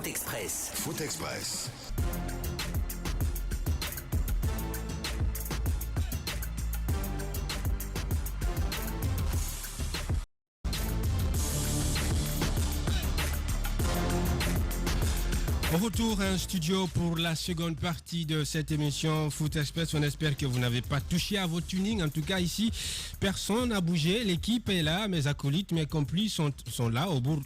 Foot Express. Foot Express. On retourne en studio pour la seconde partie de cette émission Foot Express. On espère que vous n'avez pas touché à votre tuning. En tout cas, ici, personne n'a bougé. L'équipe est là. Mes acolytes, mes complices sont là autour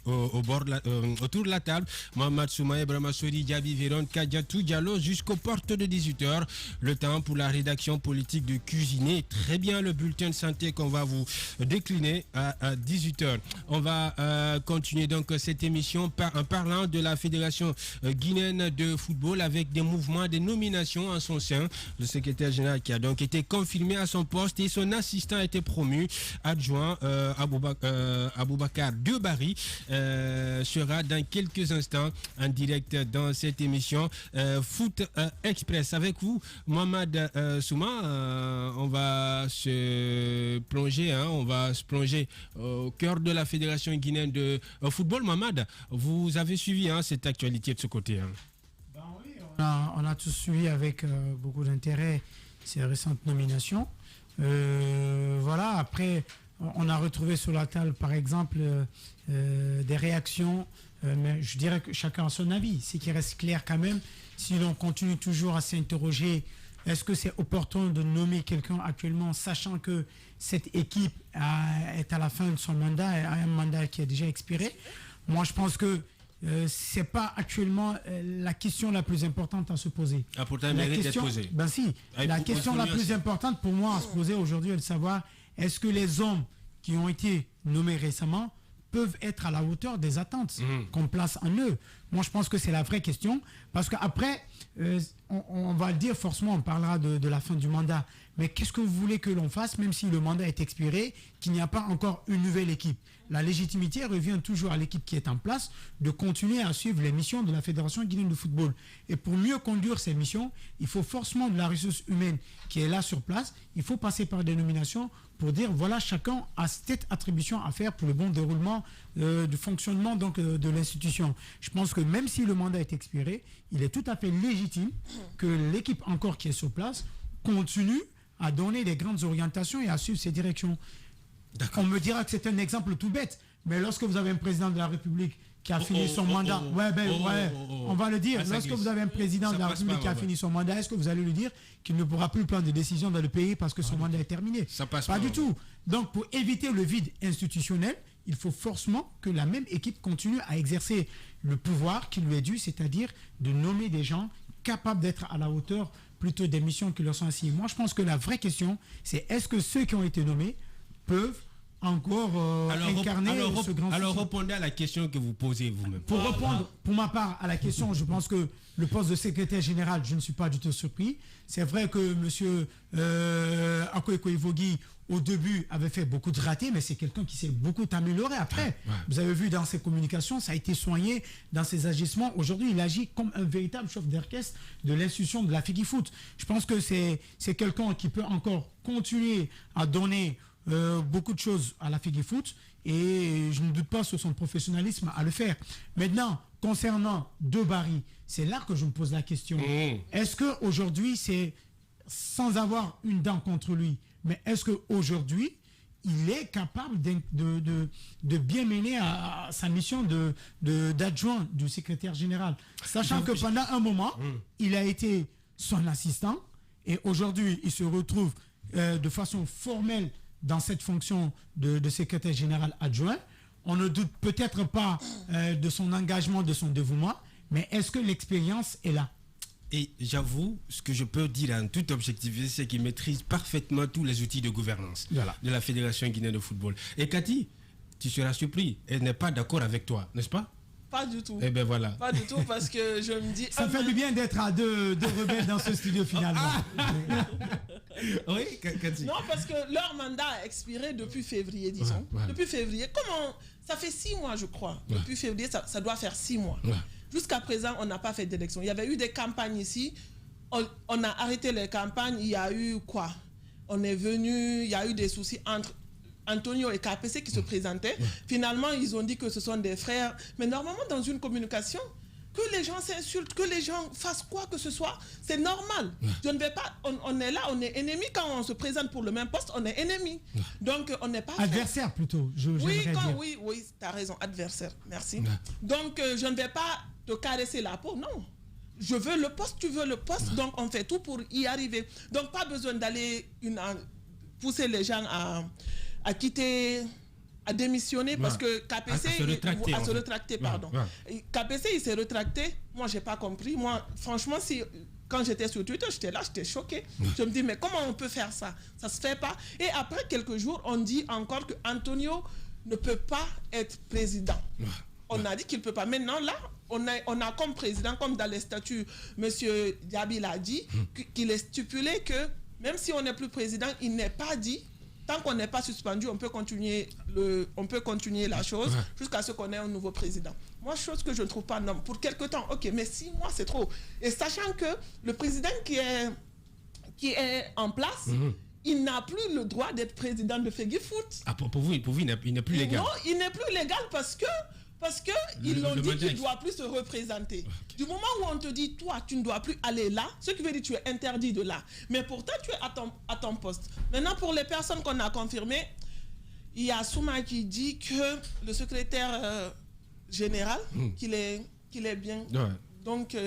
de la table. Mohamed Soumaï, Brahmasori, Diaby, Véron, Kadiatou, Diallo jusqu'aux portes de 18h. Le temps pour la rédaction politique de cuisiner très bien le bulletin de santé qu'on va vous décliner à 18h. On va continuer donc cette émission en parlant de la Fédération guinéenne de football avec des mouvements, des nominations en son sein. Le secrétaire général qui a donc été confirmé à son poste et son assistant a été promu. Adjoint Aboubakar Debari sera dans quelques instants en direct dans cette émission Foot Express. Avec vous, Mohamed Souma, on va se plonger au cœur de la Fédération guinéenne de football. Mohamed, vous avez suivi cette actualité de ce côté. Ben oui, on a tous suivi avec beaucoup d'intérêt ces récentes nominations. Voilà, après, on a retrouvé sur la table, par exemple, des réactions, mais je dirais que chacun a son avis. Ce qui reste clair quand même, si l'on continue toujours à s'interroger, est-ce que c'est opportun de nommer quelqu'un actuellement, sachant que cette équipe est à la fin de son mandat, a un mandat qui a déjà expiré? Moi, je pense que c'est pas actuellement la question la plus importante à se poser. Ah, pourtant, elle mérite d'être posée. Ben si, la question la plus importante pour moi à se poser aujourd'hui est de savoir est-ce que les hommes qui ont été nommés récemment peuvent être à la hauteur des attentes qu'on place en eux. Moi, je pense que c'est la vraie question, parce qu'après, on va le dire forcément, on parlera de la fin du mandat, mais qu'est-ce que vous voulez que l'on fasse, même si le mandat est expiré, qu'il n'y a pas encore une nouvelle équipe? La légitimité revient toujours à l'équipe qui est en place de continuer à suivre les missions de la Fédération guinéenne de football. Et pour mieux conduire ces missions, il faut forcément de la ressource humaine qui est là sur place. Il faut passer par des nominations pour dire, voilà, chacun a cette attribution à faire pour le bon déroulement du fonctionnement donc, de l'institution. Je pense que même si le mandat est expiré, il est tout à fait légitime que l'équipe encore qui est sur place continue à donner les grandes orientations et à suivre ces directions. On me dira que c'est un exemple tout bête, mais lorsque vous avez un président de la République qui a fini son mandat, on va le dire, lorsque vous avez un président de la République qui a fini son mandat, est-ce que vous allez lui dire qu'il ne pourra plus prendre des décisions dans le pays parce que son mandat est terminé? Pas du tout. Donc pour éviter le vide institutionnel, il faut forcément que la même équipe continue à exercer le pouvoir qui lui est dû, c'est-à-dire de nommer des gens capables d'être à la hauteur plutôt des missions qui leur sont assignées. Moi, je pense que la vraie question, c'est est-ce que ceux qui ont été nommés peuvent encore incarner ce grand... Alors répondez à la question que vous posez vous-même. Pour répondre, pour ma part, à la question, je pense que le poste de secrétaire général, je ne suis pas du tout surpris. C'est vrai que M. Akoeko Ivogui, au début, avait fait beaucoup de ratés, mais c'est quelqu'un qui s'est beaucoup amélioré après. Vous avez vu dans ses communications, ça a été soigné dans ses agissements. Aujourd'hui, il agit comme un véritable chef d'orchestre de l'institution de la FIGIFOOT. Je pense que c'est quelqu'un qui peut encore continuer à donner beaucoup de choses à la FIGIFOOT et je ne doute pas sur son professionnalisme à le faire. Maintenant, concernant Debari, c'est là que je me pose la question. Est-ce qu'aujourd'hui, c'est sans avoir une dent contre lui, mais est-ce qu'aujourd'hui, il est capable de bien mener à sa mission d'adjoint du secrétaire général, sachant que pendant un moment, il a été son assistant et aujourd'hui, il se retrouve de façon formelle dans cette fonction de secrétaire général adjoint. On ne doute peut-être pas de son engagement, de son dévouement, mais est-ce que l'expérience est là? Et j'avoue, ce que je peux dire en toute objectivité, c'est qu'il maîtrise parfaitement tous les outils de gouvernance de la Fédération guinéenne de football. Et Cathy, tu seras surpris, elle n'est pas d'accord avec toi, n'est-ce pas? Pas du tout. Eh bien voilà. Pas du tout parce que je me dis... Ça fait du bien d'être à deux rebelles dans ce studio finalement. Oui, Cathy. Non, parce que leur mandat a expiré depuis février, disons. Depuis février. Comment? Ça fait 6 mois, je crois. Depuis février, ça doit faire 6 mois. Jusqu'à présent, on n'a pas fait d'élection. Il y avait eu des campagnes ici. On a arrêté les campagnes. Il y a eu quoi? On est venu, il y a eu des soucis entre Antonio et KPC qui se présentaient. Finalement, ils ont dit que ce sont des frères. Mais normalement, dans une communication, que les gens s'insultent, que les gens fassent quoi que ce soit, c'est normal. Je ne vais pas, on est là, on est ennemis. Quand on se présente pour le même poste, on est ennemis. Donc, on n'est pas... Adversaire plutôt, oui, tu as raison, adversaire, merci. Donc, je ne vais pas te caresser la peau, non. Je veux le poste, tu veux le poste, donc on fait tout pour y arriver. Donc, pas besoin d'aller pousser les gens à quitter... à démissionner parce que KPC... À se retracter, pardon. KPC, il s'est retracté. Moi, je n'ai pas compris. Moi, franchement, quand j'étais sur Twitter, j'étais là, j'étais choqué. Je me dis, mais comment on peut faire ça? Ça ne se fait pas. Et après quelques jours, on dit encore qu'Antonio ne peut pas être président. On a dit qu'il ne peut pas. Maintenant, là, on a comme président, comme dans les statuts, M. Diaby l'a dit, qu'il est stipulé que même si on n'est plus président, il n'est pas dit... Tant qu'on n'est pas suspendu, on peut continuer la chose jusqu'à ce qu'on ait un nouveau président. Moi, chose que je ne trouve pas normal. Pour quelque temps, ok, mais 6 mois, c'est trop. Et sachant que le président qui est en place, il n'a plus le droit d'être président de Feguifoot. Ah, pour vous, il n'est plus légal. Non, il n'est plus légal parce que ils l'ont dit qu'il ne doit plus se représenter. Okay. Du moment où on te dit, toi, tu ne dois plus aller là, ce qui veut dire que tu es interdit de là. Mais pourtant, tu es à ton poste. Maintenant, pour les personnes qu'on a confirmées, il y a Souma qui dit que le secrétaire général, qu'il est bien. Ouais. Donc,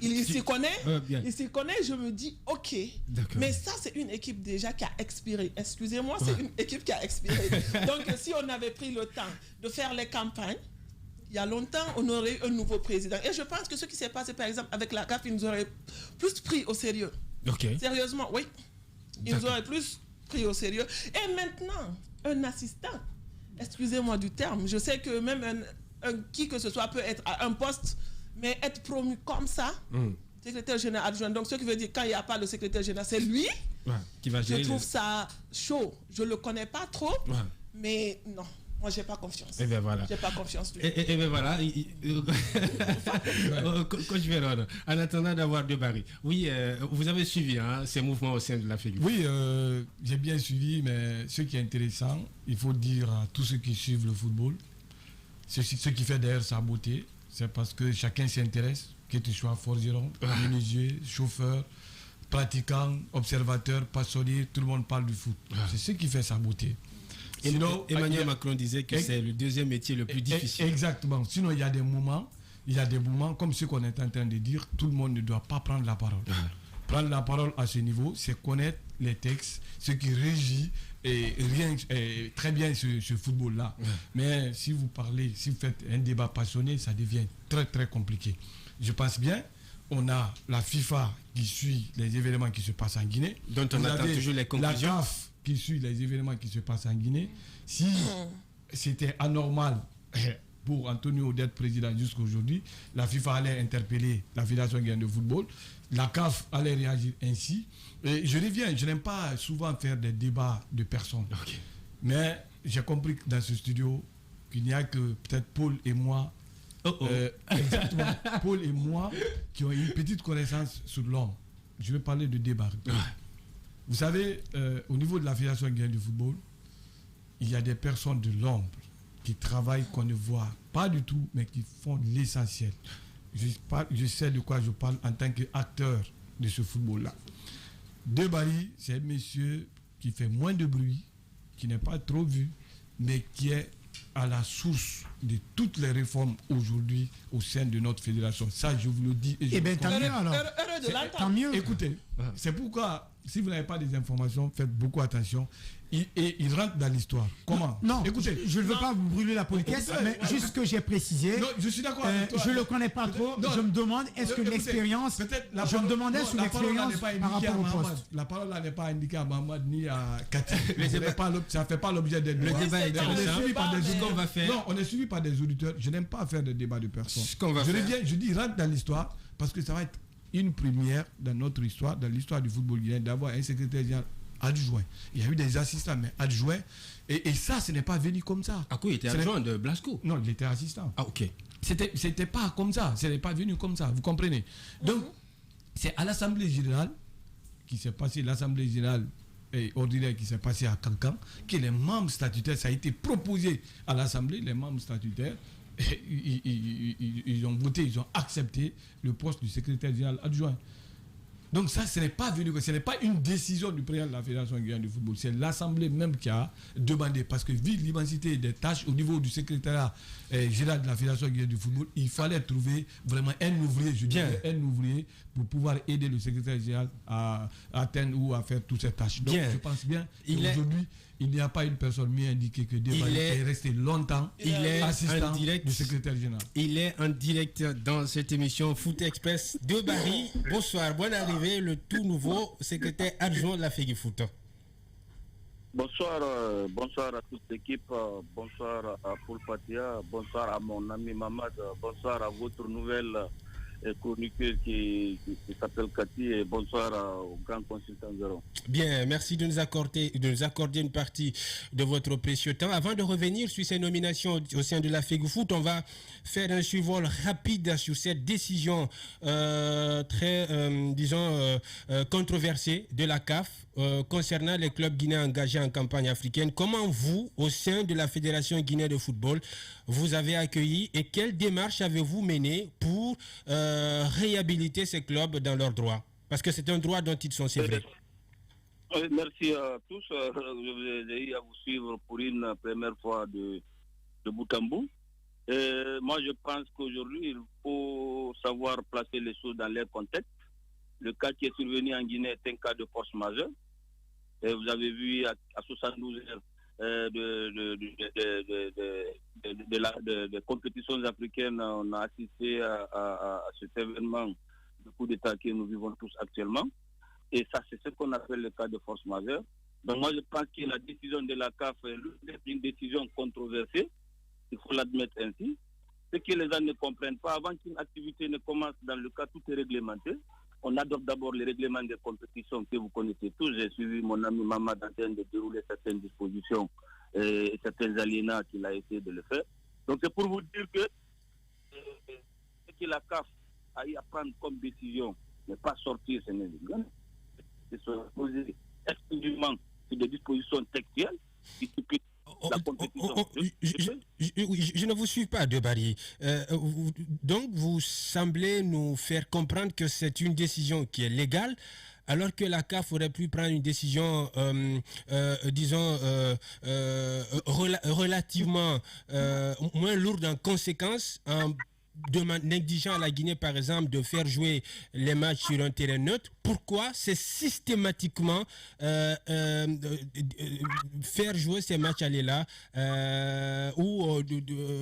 il s'y connaît. Il s'y connaît, je me dis, ok. Mais ça, c'est une équipe déjà qui a expiré. Excusez-moi, c'est une équipe qui a expiré. Donc, si on avait pris le temps de faire les campagnes, il y a longtemps, on aurait eu un nouveau président. Et je pense que ce qui s'est passé, par exemple, avec la CAF, ils nous auraient plus pris au sérieux. Sérieusement, oui. Ils nous auraient plus pris au sérieux. Et maintenant, un assistant, excusez-moi du terme, je sais que même qui que ce soit peut être à un poste, mais être promu comme ça, secrétaire général adjoint, donc ce qui veut dire quand il n'y a pas le secrétaire général, c'est lui qui va gérer. Je trouve ça chaud. Je ne le connais pas trop, mais non. Moi, j'ai pas confiance. Et bien voilà. J'ai pas confiance. Et bien voilà. Coach Véron, en attendant d'avoir deux barils. Oui, vous avez suivi ces mouvements au sein de la FEGU. Oui, j'ai bien suivi, mais ce qui est intéressant, il faut dire à tous ceux qui suivent le football, ce qui fait d'ailleurs sa beauté, c'est parce que chacun s'intéresse, que tu sois forgeron, menuisier, chauffeur, pratiquant, observateur, passionné, tout le monde parle du foot. C'est ce qui fait sa beauté. Sinon, Emmanuel Macron disait que c'est le deuxième métier le plus difficile. Exactement. Sinon, il y a des moments, comme ce qu'on est en train de dire, tout le monde ne doit pas prendre la parole. Prendre la parole à ce niveau, c'est connaître les textes, ce qui régit très bien ce football-là. Mais si vous faites un débat passionné, ça devient très très compliqué. Je pense bien, on a la FIFA qui suit les événements qui se passent en Guinée. Dont on attend toujours les conclusions. La CAF qui suit les événements qui se passent en Guinée. Si c'était anormal pour Antonio d'être président jusqu'à aujourd'hui, la FIFA allait interpeller la Fédération guinéenne de football, la CAF allait réagir ainsi. Et je reviens, je n'aime pas souvent faire des débats de personnes. Mais j'ai compris que dans ce studio, qu'il n'y a que peut-être Paul et moi, exactement, Paul et moi, qui ont une petite connaissance sur l'homme. Je vais parler de débat. Vous savez, au niveau de la Fédération guinéenne de football, il y a des personnes de l'ombre qui travaillent, qu'on ne voit pas du tout, mais qui font l'essentiel. Je sais de quoi je parle en tant qu'acteur de ce football-là. Debari, c'est un monsieur qui fait moins de bruit, qui n'est pas trop vu, mais qui est à la source de toutes les réformes aujourd'hui au sein de notre fédération. Ça, je vous le dis. Et bien, tant mieux alors. Tant mieux. Écoutez, c'est pourquoi, si vous n'avez pas des informations, faites beaucoup attention. Il rentre dans l'histoire. Comment? Non, écoutez, je ne veux pas vous brûler la politesse, mais juste ce que j'ai précisé. Non, je suis d'accord avec toi. Je ne le connais pas trop. Je me demande, est-ce que l'expérience. Je me demandais sur l'expérience par rapport au poste. La parole n'est pas indiquée à Mahmoud ni à Cathy. Ça ne fait pas l'objet d'être. Le débat est Non, on est suivi par des auditeurs. Je n'aime pas faire de débat de personnes. Je dis, rentre dans l'histoire parce que ça va être une première dans notre histoire, dans l'histoire du football guinéen, d'avoir un secrétaire général adjoint. Il y a eu des assistants, mais adjoints. Et ça, ce n'est pas venu comme ça. Ah quoi, il était adjoint de Blasco? Non, il était assistant. Ah ok. C'était pas comme ça. Ce n'est pas venu comme ça. Vous comprenez? Donc, c'est à l'Assemblée générale qui s'est passé, l'Assemblée générale ordinaire qui s'est passée à Cancan, que les membres statutaires, ça a été proposé à l'Assemblée, les membres statutaires, ils ont voté, ils ont accepté le poste du secrétaire général adjoint. Donc ça, ce n'est pas une décision du président de la Fédération guinéenne de football. C'est l'Assemblée même qui a demandé. Parce que vu l'immensité des tâches au niveau du secrétariat général de la Fédération guinéenne de football, il fallait trouver vraiment un ouvrier pour pouvoir aider le secrétaire général à atteindre ou à faire toutes ces tâches. Donc je pense bien qu'aujourd'hui, il n'y a pas une personne mieux indiquée que Debari qui est resté longtemps assistant du secrétaire général. Il est en direct dans cette émission Foot Express. Debari, bonsoir, bonne arrivée, le tout nouveau secrétaire adjoint de la FEGIFOOT. Bonsoir, bonsoir à toute l'équipe, bonsoir à Paul Patia, bonsoir à mon ami Mamad, bonsoir à votre nouvelle chroniqueur qui s'appelle Cathy et bonsoir au grand consultant Zéro. Bien, merci de nous accorder une partie de votre précieux temps. Avant de revenir sur ces nominations au sein de la FEGIFOOT, on va faire un survol rapide sur cette décision très, controversée de la CAF concernant les clubs guinéens engagés en campagne africaine. Comment vous, au sein de la Fédération guinéenne de football, vous avez accueilli et quelles démarches avez-vous menées pour réhabiliter ces clubs dans leurs droits? Parce que c'est un droit dont ils sont sévrés. Merci à tous. J'ai eu à vous suivre pour une première fois de bout en bout. Moi, je pense qu'aujourd'hui, il faut savoir placer les choses dans leur contexte. Le cas qui est survenu en Guinée est un cas de force majeure. Et vous avez vu à 72 heures de compétitions africaines, on a assisté à cet événement de coup d'État que nous vivons tous actuellement. Et ça, c'est ce qu'on appelle le cas de force majeure. Donc moi, je pense que la décision de la CAF est une décision controversée. Il faut l'admettre ainsi. Ce que les gens ne comprennent pas, avant qu'une activité ne commence, dans le cas, tout est réglementé. On adopte d'abord les règlements de compétition que vous connaissez tous. J'ai suivi mon ami Mamad en train de dérouler certaines dispositions et certains alinéas qu'il a essayé de le faire. Donc c'est pour vous dire que ce que la CAF a eu à prendre comme décision, ne pas sortir, ce n'est rien. C'est se reposer exclusivement sur des dispositions textuelles qui la compétition. Je ne vous suis pas, Debari. Donc, vous semblez nous faire comprendre que c'est une décision qui est légale, alors que la CAF aurait pu prendre une décision, relativement moins lourde en conséquences, en exigeant à la Guinée, par exemple, de faire jouer les matchs sur un terrain neutre. Pourquoi c'est systématiquement faire jouer ces matchs aller-là ou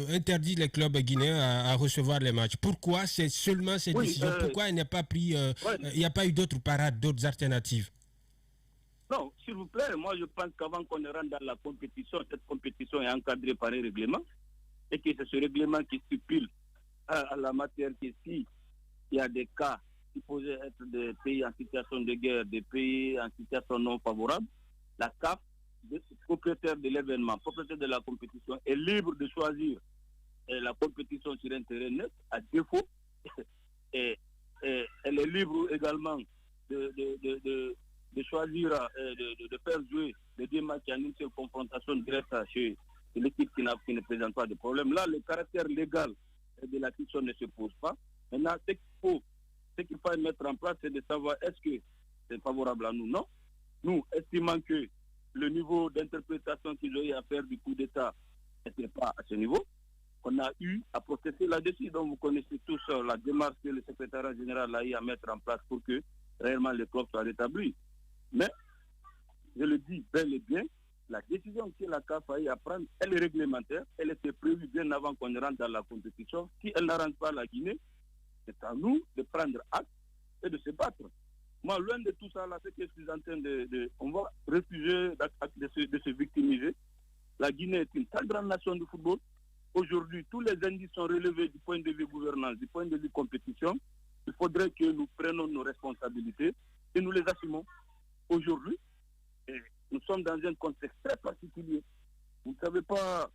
interdire les clubs guinéens à recevoir les matchs? Pourquoi c'est seulement cette décision? Pourquoi il n'y a pas pris, il n'y a pas eu d'autres parades, d'autres alternatives? Non, s'il vous plaît, moi je pense qu'avant qu'on ne rentre dans la compétition, cette compétition est encadrée par un règlement et que c'est ce règlement qui stipule à la matière que si il y a des cas supposés être des pays en situation de guerre, des pays en situation non favorable, la CAF, propriétaire de l'événement, propriétaire de la compétition, est libre de choisir la compétition sur un terrain net. À défaut, et elle est libre également de choisir de faire jouer les deux matchs en une seule confrontation directe chez l'équipe qui ne présente pas de problème. Là, le caractère légal de la question ne se pose pas. Maintenant, ce qu'il faut mettre en place, c'est de savoir est-ce que c'est favorable à nous. Non. Nous, estimant que le niveau d'interprétation qu'ils ont eu à faire du coup d'État n'était pas à ce niveau, on a eu à protester là-dessus. Donc, vous connaissez tous la démarche que le secrétariat général a eu à mettre en place pour que réellement le club soit rétabli. Mais, je le dis bel et bien, la décision que la CAF a eu à prendre, elle est réglementaire, elle était prévue bien avant qu'on rentre dans la compétition. Si elle n'arrange pas la Guinée, c'est à nous de prendre acte et de se battre. Moi, loin de tout ça, là, ce que je suis en train on va refuser de se victimiser. La Guinée est une très grande nation de football. Aujourd'hui, tous les indices sont relevés du point de vue gouvernance, du point de vue compétition. Il faudrait que nous prenions nos responsabilités et nous les assumons. Aujourd'hui, nous sommes dans un contexte très particulier. Vous ne savez pas,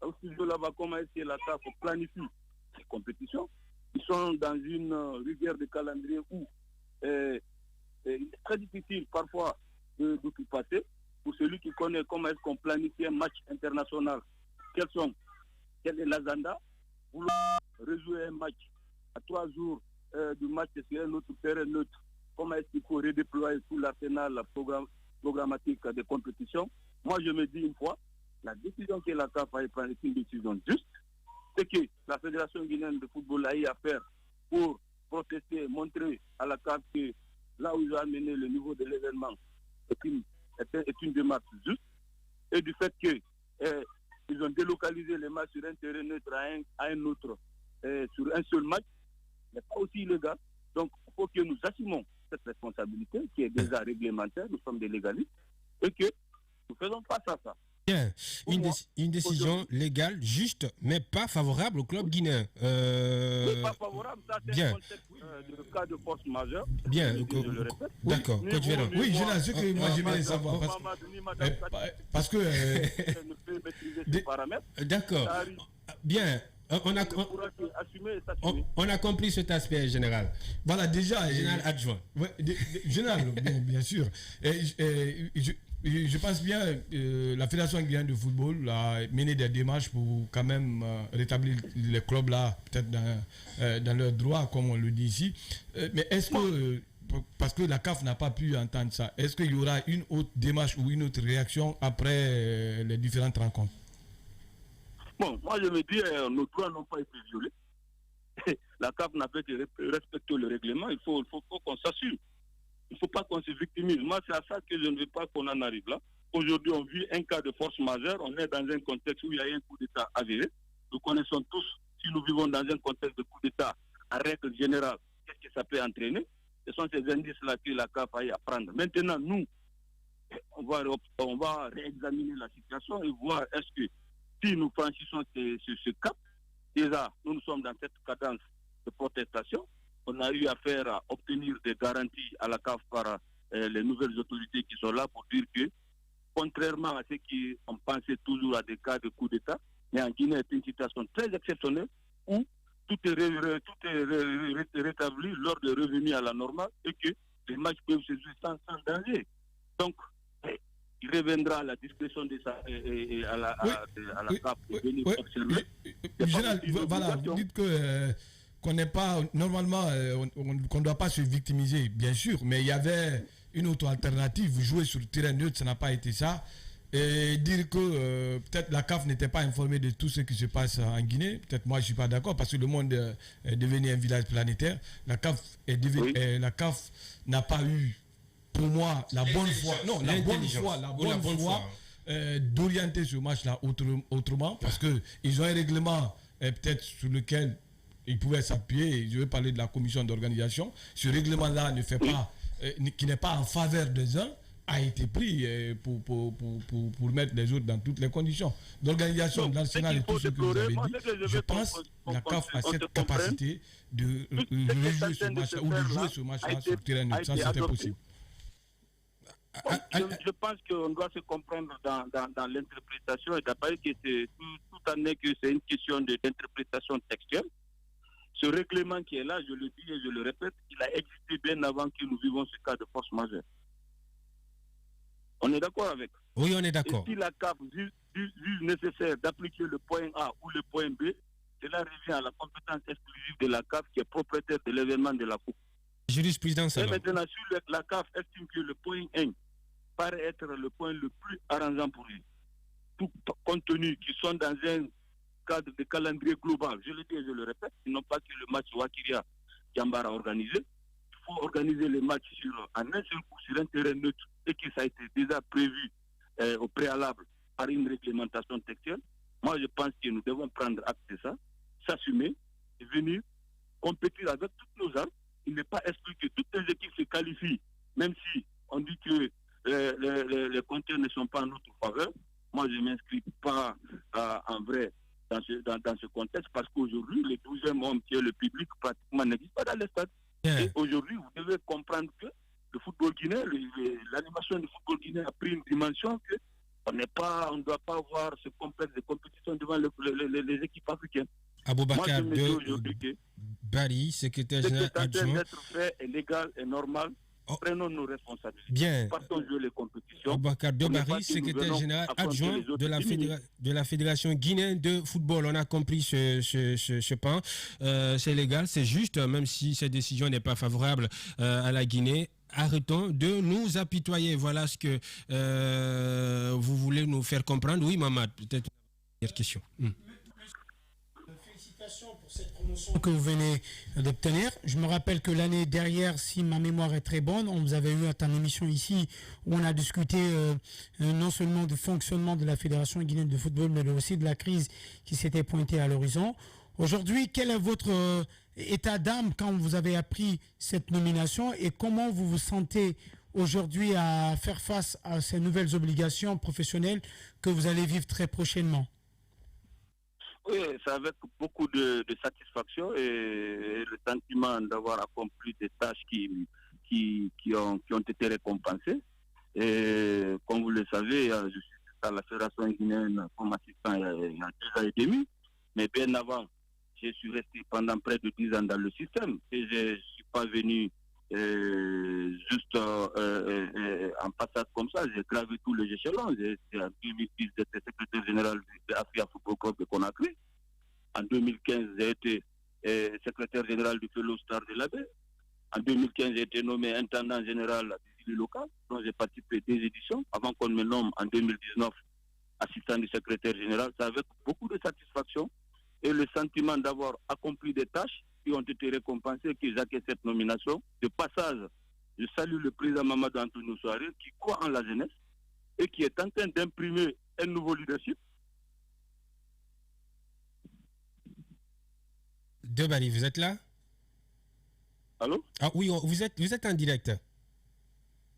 au studio là-bas, comment est-ce que la CAF planifie ces compétitions. Ils sont dans une rigueur de calendrier où c'est très difficile parfois de tout passer. Pour celui qui connaît comment est-ce qu'on planifie un match international, quel est l'agenda, vouloir rejouer un match à 3 jours du match sur un autre terrain neutre, comment est-ce qu'il faut redéployer tout l'arsenal programmatique des compétitions? Moi, je me dis une fois, la décision que la CAF a prise est une décision juste. C'est que la Fédération guinéenne de football a eu à faire pour protester, montrer à la CAF que là où ils ont amené le niveau de l'événement est une démarche juste. Et du fait qu'ils ont délocalisé les matchs sur un terrain neutre à un autre, sur un seul match, n'est pas aussi illégal. Donc, il faut que nous assumons cette responsabilité qui est déjà réglementaire, nous sommes des légalistes, et que nous faisons face à ça. Bien, une décision légale, juste, mais pas favorable au club guinéen. Oui, pas favorable, ça c'est un contexte de cas de force majeure. Bien, d'accord. Oui, je que moi j'aimerais savoir. Parce que... ne peut maîtriser ces paramètres. D'accord. Bien. On a compris cet aspect général. Voilà, déjà... Général adjoint. Ouais, général, bien sûr. Je pense bien la Fédération guinéenne de football a mené des démarches pour quand même rétablir les clubs là, peut-être dans leurs droits, comme on le dit ici. Mais est-ce que, parce que la CAF n'a pas pu entendre ça, est-ce qu'il y aura une autre démarche ou une autre réaction après les différentes rencontres? Bon, moi je me dis, nos droits n'ont pas été violés. La CAF n'a fait que respecter le règlement, il faut qu'on s'assure. Il ne faut pas qu'on se victimise. Moi, c'est à ça que je ne veux pas qu'on en arrive là. Aujourd'hui, on vit un cas de force majeure. On est dans un contexte où il y a un coup d'État avéré. Nous connaissons tous, si nous vivons dans un contexte de coup d'État, en règle générale, qu'est-ce que ça peut entraîner? Ce sont ces indices-là que la CAF a eu à prendre. Maintenant, nous, on va réexaminer la situation et voir est-ce que si nous franchissons ce cap, déjà, nous sommes dans cette cadence de protestation. On a eu affaire à obtenir des garanties à la CAF par les nouvelles autorités qui sont là pour dire que, contrairement à ceux qui ont pensé toujours à des cas de coup d'État, mais en Guinée est une situation très exceptionnelle où tout est rétabli lors de revenus à la normale et que les matchs peuvent se jouer sans danger. Donc, il reviendra à la discrétion de ça et à la CAF de venir observer. Voilà, vous dites que... qu'on n'est pas, normalement, qu'on ne doit pas se victimiser, bien sûr, mais il y avait une autre alternative. Vous jouez sur le terrain neutre, ça n'a pas été ça. Et dire que peut-être la CAF n'était pas informée de tout ce qui se passe en Guinée, peut-être moi je ne suis pas d'accord, parce que le monde est devenu un village planétaire. La CAF n'a pas eu, pour moi, la bonne foi, d'orienter ce match-là autrement, parce qu'ils ont un règlement peut-être sur lequel ils pouvaient s'appuyer. Je vais parler de la commission d'organisation. Ce règlement-là ne fait pas, qui n'est pas en faveur des uns, a été pris pour mettre les autres dans toutes les conditions. L'organisation de l'Arsenal et tout ce que vous avez dit, je pense que la CAF a cette capacité de rejouer ce match-là ou de jouer ce match-là sur le terrain neutre. Ça, c'était possible. Je pense qu'on doit se comprendre dans l'interprétation et d'après que c'est tout en est que c'est une question d'interprétation textuelle. Ce règlement qui est là, je le dis et je le répète, il a existé bien avant que nous vivions ce cas de force majeure. On est d'accord avec? Oui, on est d'accord. Et si la CAF juge nécessaire d'appliquer le point A ou le point B, cela revient à la compétence exclusive de la CAF qui est propriétaire de l'événement de la Coupe. Jurisprudence alors. Et maintenant, si la CAF estime que le point 1 paraît être le point le plus arrangeant pour eux, tout compte tenu qu'ils sont dans un cadre de calendrier global, je le dis et je le répète, ils n'ont pas que le match Wakiria Djambara organisé. Il faut organiser les matchs en un seul coup sur un terrain neutre et que ça a été déjà prévu au préalable par une réglementation textuelle. Moi, je pense que nous devons prendre acte de ça, s'assumer et venir compétir avec toutes nos armes. Il n'est pas exclu que toutes les équipes se qualifient, même si on dit que les compteurs ne sont pas en notre faveur. Moi, je ne m'inscris pas en vrai dans ce contexte parce qu'aujourd'hui, le 12e homme qui est le public pratiquement n'existe pas dans les stades. Yeah. Et aujourd'hui, vous devez comprendre que le football guinéen, l'animation du football guinéen a pris une dimension que on ne doit pas avoir ce complexe de compétition devant les équipes africaines. Aboubacar Bari, secrétaire général adjoint. Ce qui est en train d'être fait est légal et normal. prenons nos responsabilités. Bien. Partons jouer les compétitions. Aboubacar Dobari, secrétaire général adjoint de la Fédération guinéenne de football. On a compris ce point. C'est légal, c'est juste, même si cette décision n'est pas favorable à la Guinée. Arrêtons de nous apitoyer. Voilà ce que vous voulez nous faire comprendre. Oui, Mamad, peut-être une dernière question. Félicitations pour cette promotion que vous venez d'obtenir. Je me rappelle que l'année dernière, si ma mémoire est très bonne, on vous avait eu à une émission ici où on a discuté non seulement du fonctionnement de la Fédération guinéenne de football, mais aussi de la crise qui s'était pointée à l'horizon. Aujourd'hui, quel est votre état d'âme quand vous avez appris cette nomination et comment vous vous sentez aujourd'hui à faire face à ces nouvelles obligations professionnelles que vous allez vivre très prochainement? Oui, c'est avec beaucoup de satisfaction et le sentiment d'avoir accompli des tâches qui ont été récompensées. Et comme vous le savez, je suis à la Fédération guinéenne comme assistant il y a 2 ans et demi, mais bien avant, je suis resté pendant près de 10 ans dans le système et je ne suis pas venu juste en passade comme ça. J'ai gravé tous les échelons. En 2010, j'étais secrétaire général de l'Africa Football Club de Conakry. En 2015, j'ai été secrétaire général du Fellow Star de l'Abbé. En 2015, j'ai été nommé intendant général des îles locales, dont j'ai participé des éditions, avant qu'on me nomme en 2019 assistant du secrétaire général. C'est avec beaucoup de satisfaction et le sentiment d'avoir accompli des tâches qui ont été récompensées que j'accueille cette nomination. De passage, je salue le président Mamadou Antonio Souaré qui croit en la jeunesse et qui est en train d'imprimer un nouveau leadership. Dobari, vous êtes là? Allô? Ah oui, vous êtes en direct.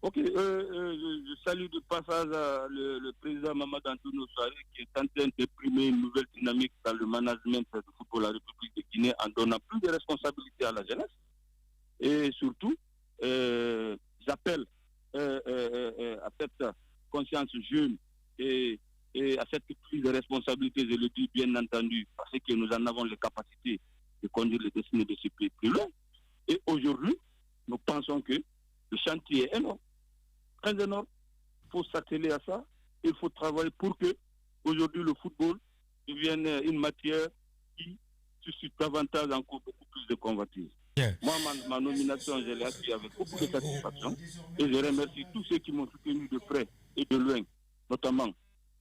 Ok, je salue de passage le président Mamadou Antonio Souaré qui est en train d'imprimer une nouvelle dynamique dans le management du football de la République de Guinée en donnant plus de responsabilités à la jeunesse. Et surtout, j'appelle à cette conscience jeune et à cette prise de responsabilité, je le dis bien entendu, parce que nous en avons les capacités de conduire les destinées de ce pays plus loin. Et aujourd'hui, nous pensons que le chantier est énorme, très énorme. Il faut s'atteler à ça. Il faut travailler pour que aujourd'hui le football devienne une matière qui suscite davantage encore beaucoup plus de convoitises. Yeah. Moi, ma nomination, je l'ai acquis avec beaucoup de satisfaction et je remercie tous ceux qui m'ont soutenu de près et de loin, notamment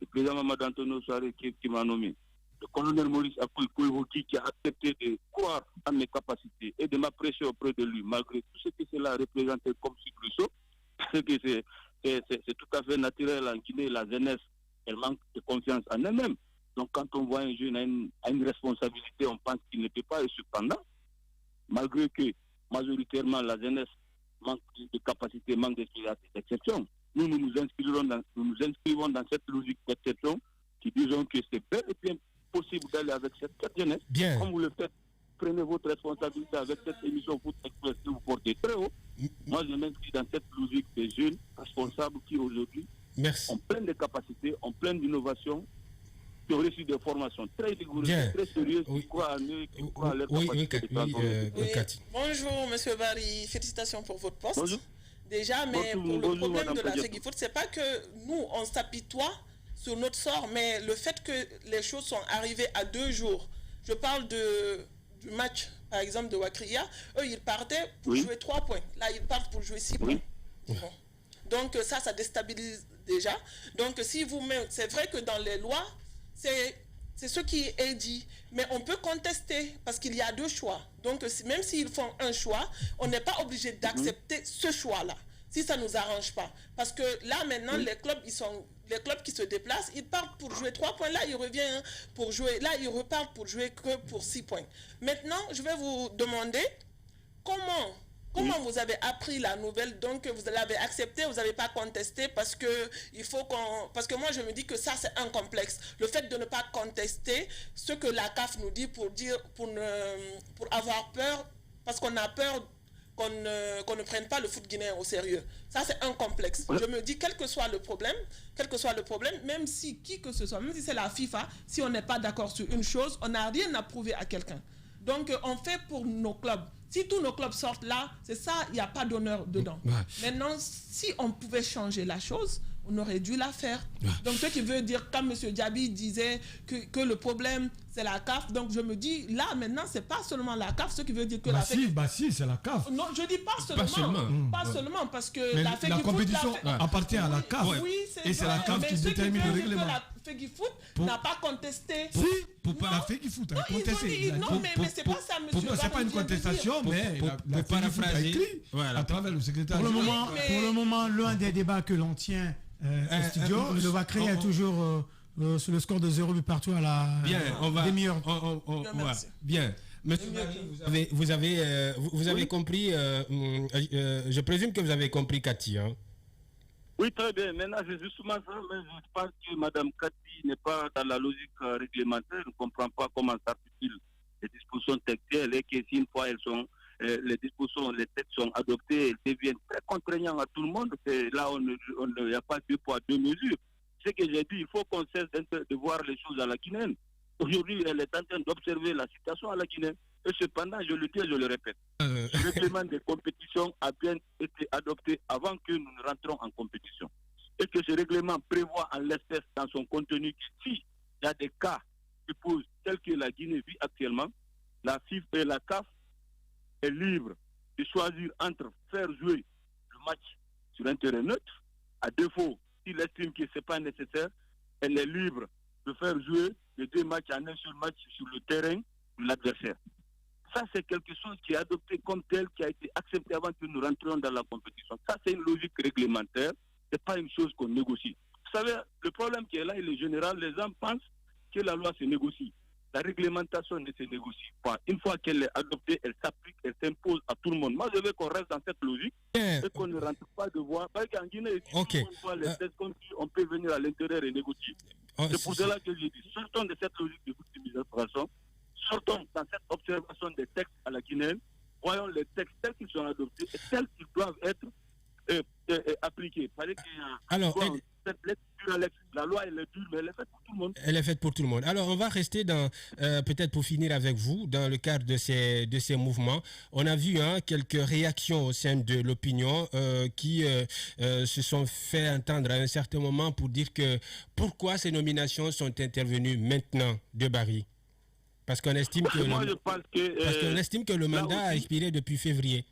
le président Mamadou Antonio Souaré qui m'a nommé, le colonel Maurice Akoui-Kouivoki qui a accepté de croire à mes capacités et de m'apprécier auprès de lui, malgré tout ce que cela représentait comme soubresaut, parce que c'est tout à fait naturel en Guinée, la jeunesse, elle manque de confiance en elle-même. Donc quand on voit un jeune à une responsabilité, on pense qu'il ne peut pas, et cependant, malgré que majoritairement la jeunesse manque de capacité, manque d'exception, nous nous inscrivons dans cette logique d'exception qui disons que c'est bel et bien possible d'aller avec cette jeunesse. Bien. Comme vous le faites, prenez votre responsabilité avec cette émission Foot Express que vous portez très haut. Moi, je m'inscris dans cette logique des jeunes responsables qui aujourd'hui ont plein de capacités, ont plein d'innovations, qui ont reçu des formations très rigoureuses, très sérieuses, qui croient en eux, qui croient à leur capacité de Bonjour, M. Barry. Félicitations pour votre poste. Bonjour. Déjà, mais pour le problème de la FEGIFOOT, c'est pas que nous, on s'apitoie sur notre sort, mais le fait que les choses sont arrivées à 2 jours. Je parle du match, par exemple, de Wakria. Eux, ils partaient pour jouer 3 points. Là, ils partent pour jouer 6 points. Bon. Donc, ça déstabilise déjà. Donc, si vous mettez... C'est vrai que dans les lois, c'est ce qui est dit. Mais on peut contester parce qu'il y a 2 choix. Donc, même s'ils font un choix, on n'est pas obligé d'accepter ce choix-là. Si ça ne nous arrange pas. Parce que là, maintenant, les clubs qui se déplacent, ils partent pour jouer 3 points. Là, ils reviennent pour jouer. Là, ils repartent pour jouer que pour 6 points. Maintenant, je vais vous demander comment vous avez appris la nouvelle, donc vous l'avez accepté, vous n'avez pas contesté parce que moi je me dis que ça c'est un complexe. Le fait de ne pas contester ce que la CAF nous dit pour avoir peur, parce qu'on a peur qu'on ne prenne pas le foot guinéen au sérieux. Ça, c'est un complexe. Je me dis, quel que soit le problème, même si qui que ce soit, même si c'est la FIFA, si on n'est pas d'accord sur une chose, on n'a rien à prouver à quelqu'un. Donc, on fait pour nos clubs. Si tous nos clubs sortent là, c'est ça, il n'y a pas d'honneur dedans. Ouais. Maintenant, si on pouvait changer la chose, on aurait dû la faire. Donc, ce qui veut dire, comme M. Diaby disait que le problème, c'est la CAF, donc je me dis, là, maintenant, c'est pas seulement la CAF, ce qui veut dire que la FEC... Si, c'est la CAF. Non, je dis pas seulement. Pas seulement, parce que mais la FEC... La compétition appartient à la CAF. Oui, et c'est la CAF qui détermine le règlement. La FEGIFOOT n'a pas contesté. La FEGIFOOT a contesté. Non, mais c'est pas ça, monsieur. C'est pas une contestation, mais la FEGIFOOT a écrit à travers le secrétaire. Pour le moment, l'un des débats que l'on tient au studio, le Vacré est toujours sur le score de 0 but partout à la demi-heure. Bien. Monsieur Marie, vous avez compris, je présume que vous avez compris Cathy. Hein? Oui, très bien. Maintenant, c'est justement ça, mais je pense que Mme Cathy n'est pas dans la logique réglementaire, ne comprend pas comment s'articulent les dispositions textuelles et que si une fois les dispositions, les textes sont adoptés, elles deviennent très contraignantes à tout le monde. Là, il n'y a pas deux poids, deux mesures. Ce que j'ai dit, il faut qu'on cesse de voir les choses à la guinéenne. Aujourd'hui, elle est en train d'observer la situation à la Guinée. Et cependant, je le dis et je le répète, le règlement des compétitions a bien été adopté avant que nous ne rentrons en compétition. Et que ce règlement prévoit en l'espèce dans son contenu que s'il y a des cas qui posent tels que la Guinée vit actuellement, la FIFA et la CAF est libre de choisir entre faire jouer le match sur un terrain neutre. À défaut, s'il estime que ce n'est pas nécessaire, elle est libre de faire jouer les deux matchs en un seul match sur le terrain de l'adversaire. Ça, c'est quelque chose qui est adopté comme tel, qui a été accepté avant que nous rentrions dans la compétition. Ça, c'est une logique réglementaire, ce n'est pas une chose qu'on négocie. Vous savez, le problème qui est là, il est général, les gens pensent que la loi se négocie. La réglementation ne se négocie pas. Une fois qu'elle est adoptée, elle s'applique, elle s'impose à tout le monde. Moi, je veux qu'on reste dans cette logique et qu'on ne rentre pas de voir. Parce qu'en Guinée, si on voit les tests comme si on peut venir à l'intérieur et négocier. C'est pour cela que j'ai dit, sortons de cette logique de victimisation, sortons dans cette observation des textes à la Guinée, voyons les textes tels qu'ils sont adoptés et tels qu'ils doivent être appliqués. Alors, la loi, elle est dure, mais elle est faite pour tout le monde. Elle est faite pour tout le monde. Alors, on va rester dans, peut-être pour finir avec vous, dans le cadre de ces mouvements. On a vu quelques réactions au sein de l'opinion qui se sont fait entendre à un certain moment pour dire que pourquoi ces nominations sont intervenues maintenant de Barry. Parce qu'on estime que que le mandat a expiré depuis février.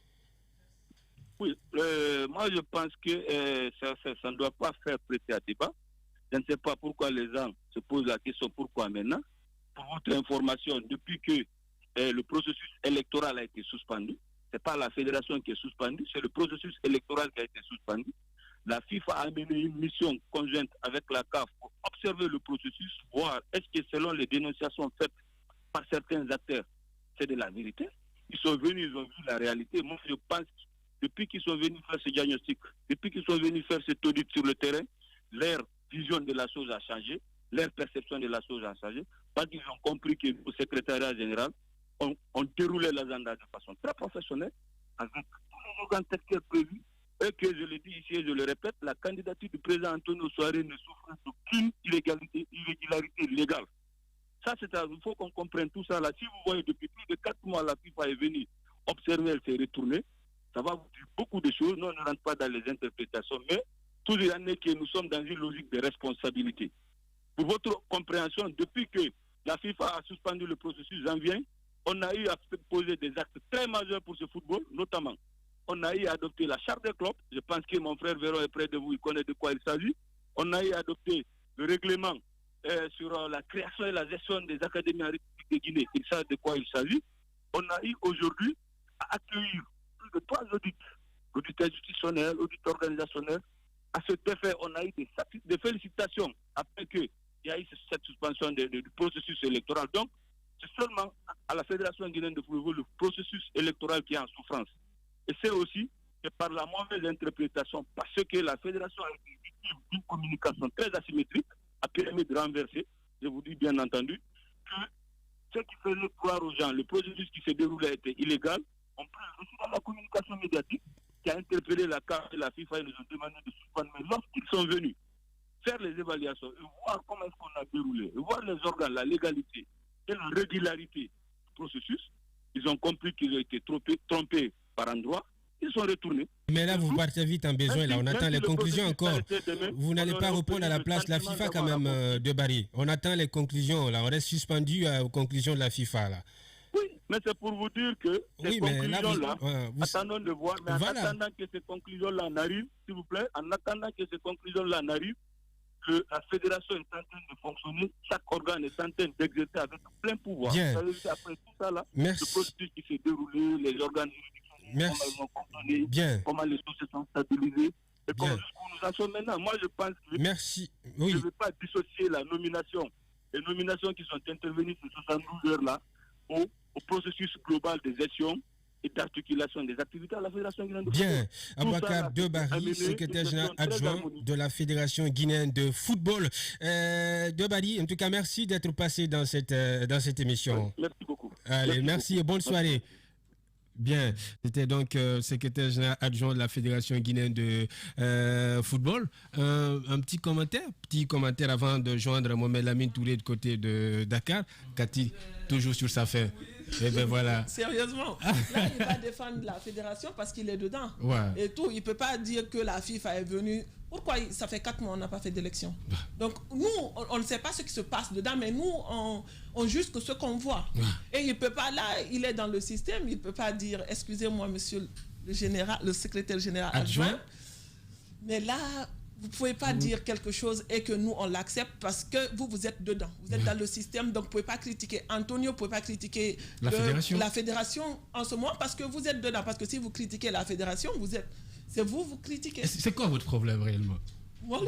Oui, moi je pense que ça ne doit pas faire prêter à débat. Je ne sais pas pourquoi les gens se posent la question pourquoi maintenant. Pour votre information, depuis que le processus électoral a été suspendu, ce n'est pas la fédération qui est suspendue, c'est le processus électoral qui a été suspendu. La FIFA a mené une mission conjointe avec la CAF pour observer le processus, voir est-ce que selon les dénonciations faites par certains acteurs, c'est de la vérité. Ils sont venus, ils ont vu la réalité. Moi, je pense que depuis qu'ils sont venus faire ce diagnostic, depuis qu'ils sont venus faire cet audit sur le terrain, leur vision de la chose a changé, leur perception de la chose a changé, parce qu'ils ont compris que le secrétariat général ont déroulé l'agenda de façon très professionnelle, avec tous les organes textuels prévus, et que, je le dis ici et je le répète, la candidature du président Antonio Soare ne souffre d'aucune irrégularité légale. Ça, il faut qu'on comprenne tout ça là. Si vous voyez, depuis plus de 4 mois, la FIFA est venue observer, elle s'est retournée. Ça va vous dire beaucoup de choses. Nous, on ne rentre pas dans les interprétations, mais tous les années que nous sommes dans une logique de responsabilité. Pour votre compréhension, depuis que la FIFA a suspendu le processus janvier, on a eu à poser des actes très majeurs pour ce football, notamment. On a eu à adopter la charte des clubs. Je pense que mon frère Véron est près de vous, il connaît de quoi il s'agit. On a eu à adopter le règlement sur la création et la gestion des académies en République de Guinée. Il sait de quoi il s'agit. On a eu aujourd'hui à accueillir plus de 3 audits, audits institutionnels, audits organisationnels. À cet effet, on a eu des félicitations après qu'il y a eu cette suspension du processus électoral. Donc, c'est seulement à la Fédération guinéenne de football le processus électoral qui est en souffrance. Et c'est aussi que par la mauvaise interprétation, parce que la Fédération a été victime d'une communication très asymétrique, a permis de renverser, je vous dis bien entendu, que ce qui faisait croire aux gens, le processus qui se déroulait était illégal, on prend aussi dans la communication médiatique qui a interpellé la CAF et la FIFA et nous ont demandé de suspendre. Mais lorsqu'ils sont venus faire les évaluations et voir comment est-ce qu'on a déroulé, et voir les organes, la légalité et la régularité du processus, ils ont compris qu'ils ont été trompés par endroits, ils sont retournés. Mais là, vous partez vite en besoin. Là, on attend les conclusions encore. Vous n'allez pas répondre à la place de la FIFA quand même, de Barry. On attend les conclusions. Là, on reste suspendu aux conclusions de la FIFA. Là. Oui, mais c'est pour vous dire que ces conclusions-là, attendons de voir, mais en attendant que ces conclusions-là n'arrivent, s'il vous plaît, en attendant que ces conclusions-là n'arrivent, que la fédération est en train de fonctionner, chaque organe est en train d'exercer avec plein pouvoir. Après tout ça, là, le processus qui s'est déroulé, les organes juridiques, comment ils vont fonctionner, comment les choses se sont stabilisées, et comment nous en sommes maintenant. Moi, je pense que je ne veux pas dissocier la nomination, les nominations qui sont intervenues ces 72 heures-là, au processus global de gestion et d'articulation des activités à la Fédération guinéenne de football. Bien, Abouakar Debari, secrétaire général adjoint de la Fédération guinéenne de football. Debari, en tout cas, merci d'être passé dans cette émission. Oui, merci beaucoup. Allez, merci et bonne soirée. Bien, c'était donc secrétaire général adjoint de la Fédération guinéenne de football. Un petit commentaire avant de joindre Mohamed Lamine Touré de côté de Dakar. Cathy, toujours sur sa fin. Et ben voilà. Sérieusement, là il va défendre la fédération parce qu'il est dedans. Et tout, il ne peut pas dire que la FIFA est venue. Pourquoi ça fait 4 mois on n'a pas fait d'élection? Donc nous, on ne sait pas ce qui se passe dedans, mais nous, on juge que ce qu'on voit. Et il ne peut pas, là, il est dans le système, il ne peut pas dire, excusez-moi, monsieur le secrétaire général adjoint, mais là, vous ne pouvez pas dire quelque chose et que nous, on l'accepte parce que vous êtes dedans. Vous êtes dans le système, donc vous ne pouvez pas critiquer Antonio, vous ne pouvez pas critiquer la fédération en ce moment parce que vous êtes dedans. Parce que si vous critiquez la fédération, c'est vous critiquez. C'est quoi votre problème réellement? Non,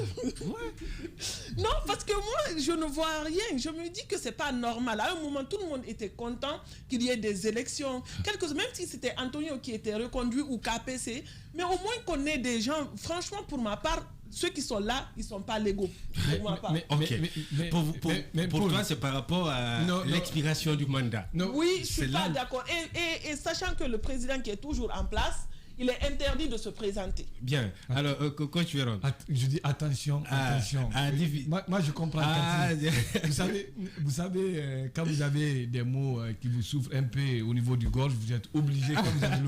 parce que moi, je ne vois rien. Je me dis que c'est pas normal. À un moment, tout le monde était content qu'il y ait des élections. Même si c'était Antonio qui était reconduit ou KPC, mais au moins qu'on ait des gens, franchement, pour ma part, ceux qui sont là, ils ne sont pas légaux. Pour toi, c'est par rapport à l'expiration du mandat. Oui, je ne suis pas d'accord. Et sachant que le président qui est toujours en place, il est interdit de se présenter. Bien. Alors, coach Véron. Je dis attention. Moi, je comprends. Vous savez, quand vous avez des mots qui vous souffrent un peu au niveau du gorge, vous êtes obligé, quand vous avez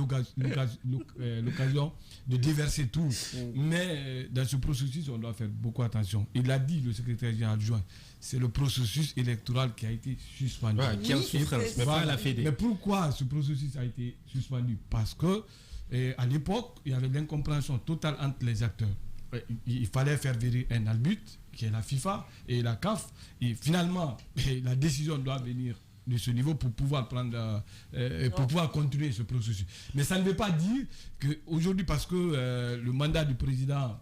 l'occasion de déverser tout. Mais dans ce processus, on doit faire beaucoup attention. Il a dit, le secrétaire général adjoint, c'est le processus électoral qui a été suspendu. Qui est en souffrance, mais pas la Fédé. Mais pourquoi ce processus a été suspendu? Parce que à l'époque, il y avait l'incompréhension totale entre les acteurs. Il fallait faire virer un arbitre, qui est la FIFA et la CAF. Et finalement, la décision doit venir de ce niveau pour pouvoir pouvoir continuer ce processus. Mais ça ne veut pas dire qu'aujourd'hui, parce que le mandat du président